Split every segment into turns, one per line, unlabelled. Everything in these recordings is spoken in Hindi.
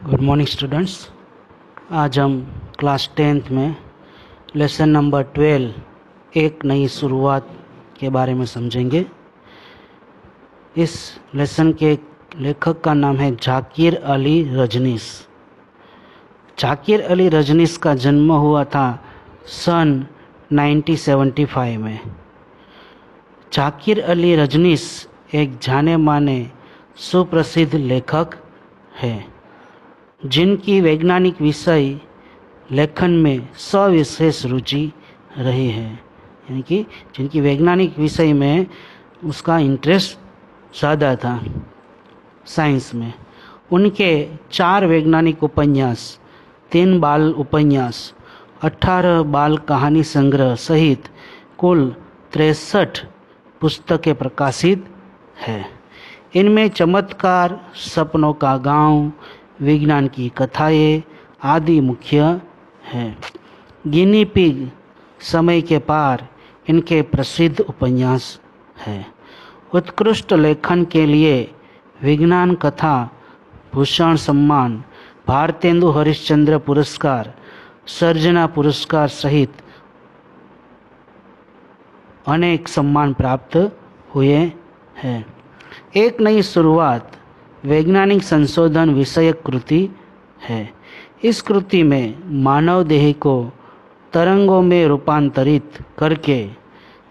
Good morning students. आज हम क्लास 10th में लेसन नंबर 12 एक नई शुरुआत के बारे में समझेंगे। इस लेसन के लेखक का नाम है जाकिर अली रजनीश। जाकिर अली रजनीश का जन्म हुआ था सन 1975 में। जाकिर अली रजनीश एक जाने माने सुप्रसिद्ध लेखक है जिनकी वैज्ञानिक विषय लेखन में सविशेष रुचि रही है, यानी कि जिनकी वैज्ञानिक विषय में उसका इंटरेस्ट ज़्यादा था साइंस में। उनके 4 वैज्ञानिक उपन्यास, 3 बाल उपन्यास, 18 बाल कहानी संग्रह सहित कुल 63 पुस्तकें प्रकाशित है। इनमें चमत्कार, सपनों का गांव, विज्ञान की कथाएं आदि मुख्य हैं। गिनी पिग, समय के पार इनके प्रसिद्ध उपन्यास है। उत्कृष्ट लेखन के लिए विज्ञान कथा भूषण सम्मान, भारतेंदु हरिश्चंद्र पुरस्कार, सर्जना पुरस्कार सहित अनेक सम्मान प्राप्त हुए हैं। एक नई शुरुआत वैज्ञानिक संशोधन विषयक कृति है। इस कृति में मानव देह को तरंगों में रूपांतरित करके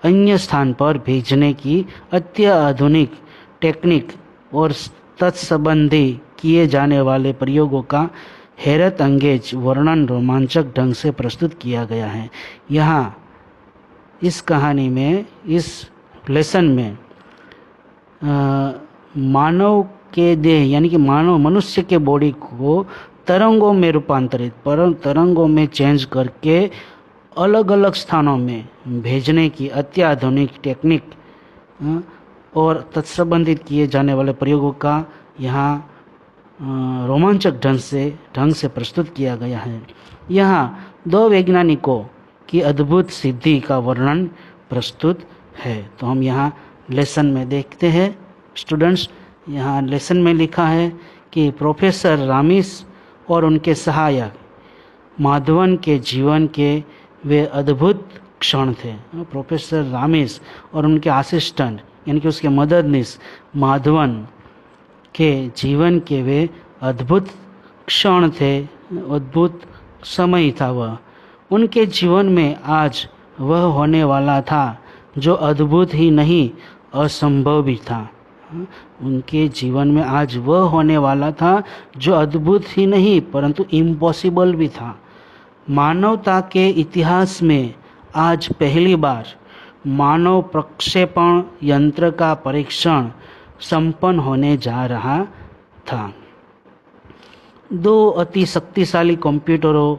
अन्य स्थान पर भेजने की अत्याधुनिक टेक्निक और तत्संबंधी किए जाने वाले प्रयोगों का हैरत अंगेज वर्णन रोमांचक ढंग से प्रस्तुत किया गया है। यहाँ इस कहानी में, इस लेसन में मानव के देह यानी कि मानव मनुष्य के बॉडी को तरंगों में रूपांतरित तरंगों में चेंज करके अलग अलग स्थानों में भेजने की अत्याधुनिक टेक्निक और तत्संबंधित किए जाने वाले प्रयोगों का यहाँ रोमांचक ढंग से प्रस्तुत किया गया है। यहाँ 2 वैज्ञानिकों की अद्भुत सिद्धि का वर्णन प्रस्तुत है। तो हम यहाँ लेसन में देखते हैं स्टूडेंट्स। यहाँ लेसन में लिखा है कि प्रोफेसर रामिस और उनके सहायक माधवन के जीवन के वे अद्भुत क्षण थे। प्रोफेसर रामिस और उनके असिस्टेंट यानी कि उसके मददनीश माधवन के जीवन के वे अद्भुत क्षण थे, अद्भुत समय था वह। उनके जीवन में आज वह होने वाला था जो अद्भुत ही नहीं असंभव भी था। उनके जीवन में आज वह होने वाला था जो अद्भुत ही नहीं परंतु इम्पॉसिबल भी था। मानवता के इतिहास में आज पहली बार मानव प्रक्षेपण यंत्र का परीक्षण संपन्न होने जा रहा था। 2 अति शक्तिशाली कंप्यूटरों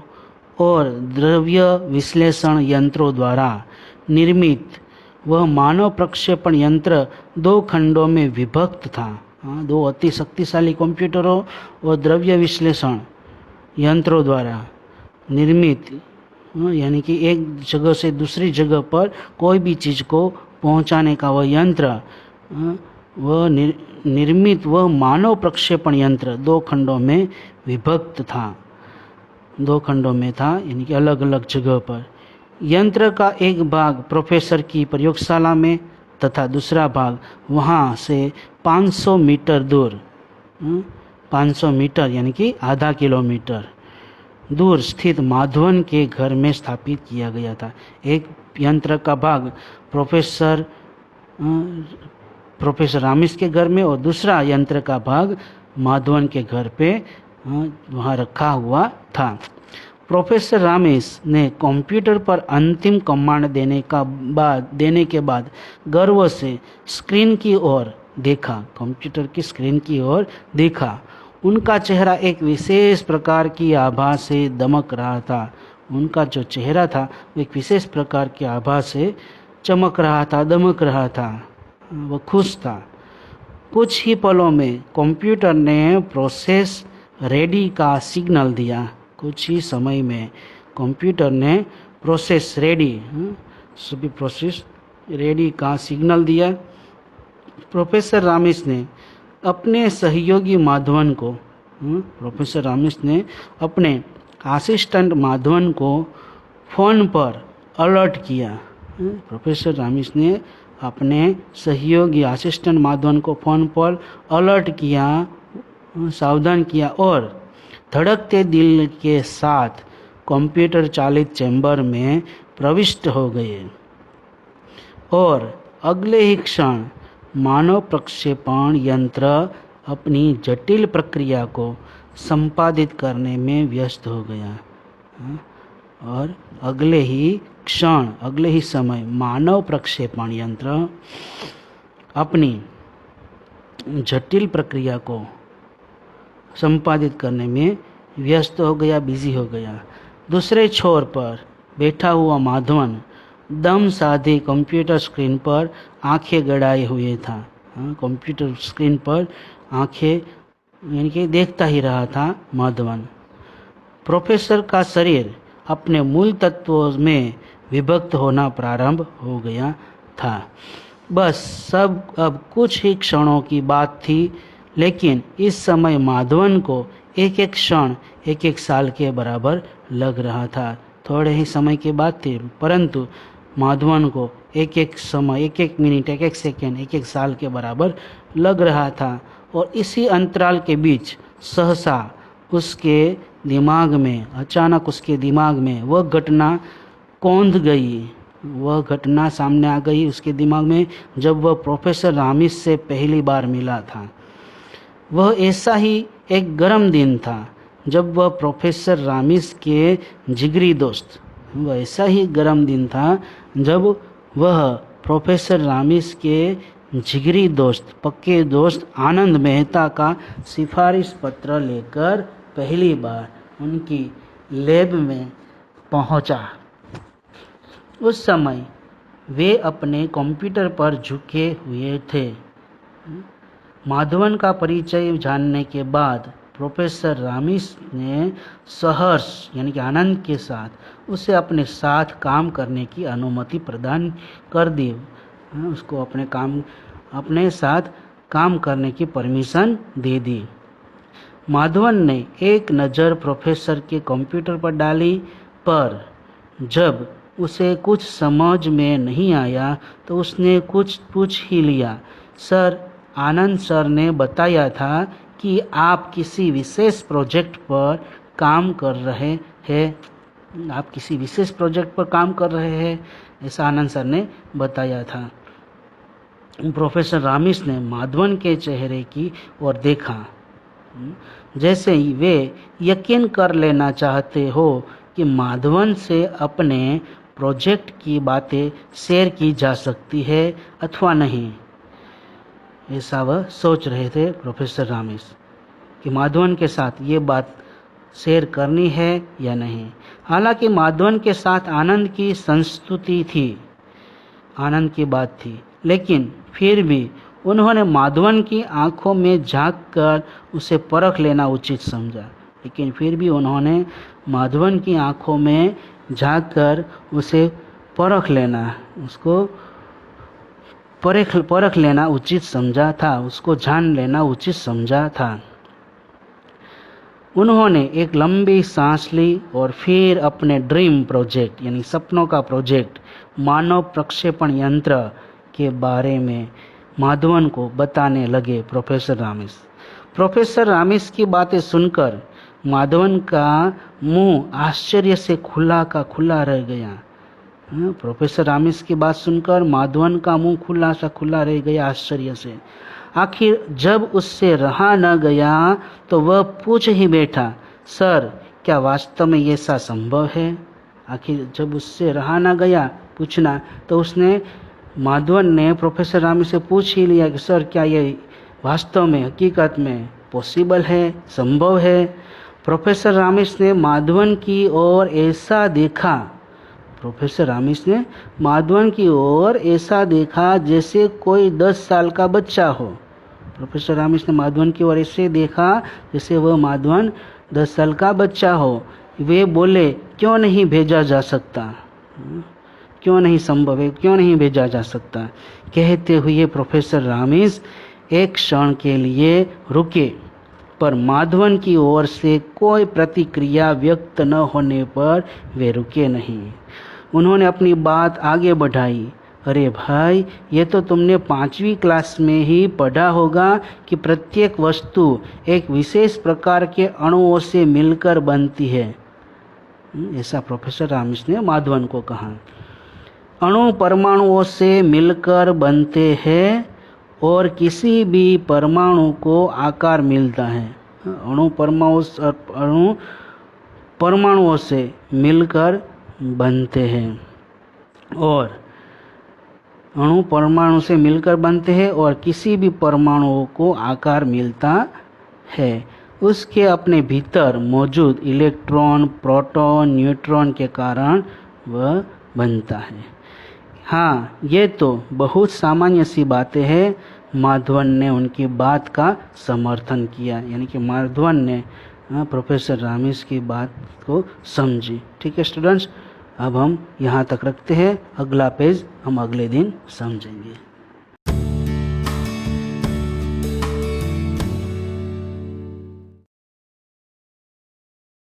और द्रव्य विश्लेषण यंत्रों द्वारा निर्मित वह मानव प्रक्षेपण यंत्र 2 खंडों में विभक्त था। 2 अति शक्तिशाली कंप्यूटरों और द्रव्य विश्लेषण यंत्रों द्वारा निर्मित यानी कि एक जगह से दूसरी जगह पर कोई भी चीज़ को पहुंचाने का वह यंत्र, वह निर्मित वह मानव प्रक्षेपण यंत्र 2 खंडों में विभक्त था। 2 खंडों में था यानी कि अलग अलग जगह पर। यंत्र का एक भाग प्रोफेसर की प्रयोगशाला में तथा दूसरा भाग वहाँ से 500 मीटर दूर, 500 मीटर यानी कि आधा किलोमीटर दूर स्थित माधवन के घर में स्थापित किया गया था। एक यंत्र का भाग प्रोफेसर रामिस के घर में और दूसरा यंत्र का भाग माधवन के घर पे वहाँ रखा हुआ था। प्रोफेसर रामिस ने कंप्यूटर पर अंतिम कमांड देने के बाद गर्व से स्क्रीन की ओर देखा, कंप्यूटर की स्क्रीन की ओर देखा। उनका चेहरा एक विशेष प्रकार की आभा से दमक रहा था। उनका जो चेहरा था वो एक विशेष प्रकार की आभा से चमक रहा था, दमक रहा था, वो खुश था। कुछ ही पलों में कंप्यूटर ने प्रोसेस रेडी का सिग्नल दिया। कुछ ही समय में कंप्यूटर ने प्रोसेस रेडी का सिग्नल दिया। प्रोफेसर रामिस ने अपने सहयोगी माधवन को प्रोफेसर रामिस ने अपने असिस्टेंट माधवन को फ़ोन पर अलर्ट किया। प्रोफेसर रामिस ने अपने सहयोगी असिस्टेंट माधवन को फ़ोन पर अलर्ट किया, सावधान किया और धड़कते दिल के साथ कंप्यूटर चालित चैम्बर में प्रविष्ट हो गए और अगले ही क्षण मानव प्रक्षेपण यंत्र अपनी जटिल प्रक्रिया को संपादित करने में व्यस्त हो गया। और अगले ही क्षण, अगले ही समय मानव प्रक्षेपण यंत्र अपनी जटिल प्रक्रिया को संपादित करने में व्यस्त हो गया, बिजी हो गया। दूसरे छोर पर बैठा हुआ माधवन दम साधे कंप्यूटर स्क्रीन पर आंखें गड़ाए हुए था। कंप्यूटर स्क्रीन पर आंखें यानी कि देखता ही रहा था माधवन। प्रोफेसर का शरीर अपने मूल तत्वों में विभक्त होना प्रारंभ हो गया था। बस सब अब कुछ ही क्षणों की बात थी, लेकिन इस समय माधवन को एक एक क्षण एक एक साल के बराबर लग रहा था। थोड़े ही समय की बात थी, परंतु माधवन को एक एक समय, एक एक मिनट, एक एक सेकेंड, एक एक साल के बराबर लग रहा था। और इसी अंतराल के बीच सहसा उसके दिमाग में, अचानक उसके दिमाग में वह घटना कौंध गई। वह घटना सामने आ गई उसके दिमाग में जब वह प्रोफेसर रामिस से पहली बार मिला था। वह ऐसा ही एक गर्म दिन था जब वह प्रोफेसर रामिस के जिगरी दोस्त, वह ऐसा ही गर्म दिन था जब वह प्रोफेसर रामिस के जिगरी दोस्त, पक्के दोस्त आनंद मेहता का सिफारिश पत्र लेकर पहली बार उनकी लैब में पहुंचा। उस समय वे अपने कंप्यूटर पर झुके हुए थे। माधवन का परिचय जानने के बाद प्रोफेसर रामिस ने सहर्ष यानी कि आनंद के साथ उसे अपने साथ काम करने की अनुमति प्रदान कर दी। उसको अपने साथ काम करने की परमिशन दे दी। माधवन ने एक नज़र प्रोफेसर के कंप्यूटर पर डाली, पर जब उसे कुछ समझ में नहीं आया तो उसने कुछ पूछ ही लिया। सर, आनंद सर ने बताया था कि आप किसी विशेष प्रोजेक्ट पर काम कर रहे हैं। आप किसी विशेष प्रोजेक्ट पर काम कर रहे हैं, ऐसा आनंद सर ने बताया था। प्रोफेसर रामिस ने माधवन के चेहरे की ओर देखा, जैसे ही वे यकीन कर लेना चाहते हो कि माधवन से अपने प्रोजेक्ट की बातें शेयर की जा सकती है अथवा नहीं। ऐसा वह सोच रहे थे प्रोफेसर रामिस कि माधवन के साथ ये बात शेयर करनी है या नहीं। हालांकि माधवन के साथ आनंद की संस्तुति थी, आनंद की बात थी, लेकिन फिर भी उन्होंने माधवन की आंखों में झांककर उसे परख लेना उचित समझा। उसे परख लेना उचित समझा था, उसको जान लेना उचित समझा था। उन्होंने एक लंबी सांस ली और फिर अपने ड्रीम प्रोजेक्ट यानी सपनों का प्रोजेक्ट मानव प्रक्षेपण यंत्र के बारे में माधवन को बताने लगे प्रोफेसर रामिस की बातें सुनकर माधवन का मुंह आश्चर्य से खुला का खुला रह गया। प्रोफेसर रामिस की बात सुनकर माधवन का मुंह खुला रह गया आश्चर्य से। आखिर जब उससे रहा न गया तो वह पूछ ही बैठा, सर, क्या वास्तव में ऐसा संभव है? आखिर जब उससे रहा न गया पूछना, तो माधवन ने प्रोफेसर रामिस से पूछ ही लिया कि सर, क्या ये वास्तव में, हकीकत में पॉसिबल है, संभव है? प्रोफेसर रामिस ने माधवन की ओर ऐसा देखा जैसे कोई 10 साल का बच्चा हो। प्रोफेसर रामिस ने माधवन की ओर ऐसे देखा जैसे वह माधवन 10 साल का बच्चा हो। वे बोले, क्यों नहीं भेजा जा सकता? क्यों नहीं संभव है, क्यों नहीं भेजा जा सकता? कहते हुए प्रोफेसर रामिस एक क्षण के लिए रुके पर माधवन की ओर से कोई प्रतिक्रिया व्यक्त न होने पर वे रुके नहीं। उन्होंने अपनी बात आगे बढ़ाई। अरे भाई, ये तो तुमने 5वीं क्लास में ही पढ़ा होगा कि प्रत्येक वस्तु एक विशेष प्रकार के अणुओं से मिलकर बनती है। ऐसा प्रोफेसर रामिश ने माधवन को कहा। अणु परमाणुओं से मिलकर बनते हैं और किसी भी परमाणु को आकार मिलता है। अणु परमाणुओं से मिलकर बनते हैं और अणु परमाणु से मिलकर बनते हैं और किसी भी परमाणु को आकार मिलता है उसके अपने भीतर मौजूद इलेक्ट्रॉन, प्रोटॉन, न्यूट्रॉन के कारण वह बनता है। हाँ, ये तो बहुत सामान्य सी बातें हैं। माधवन ने उनकी बात का समर्थन किया, यानी कि माधवन ने प्रोफेसर रामिश की बात को समझी। ठीक है स्टूडेंट्स, अब हम यहाँ तक रखते हैं। अगला पेज हम अगले दिन समझेंगे।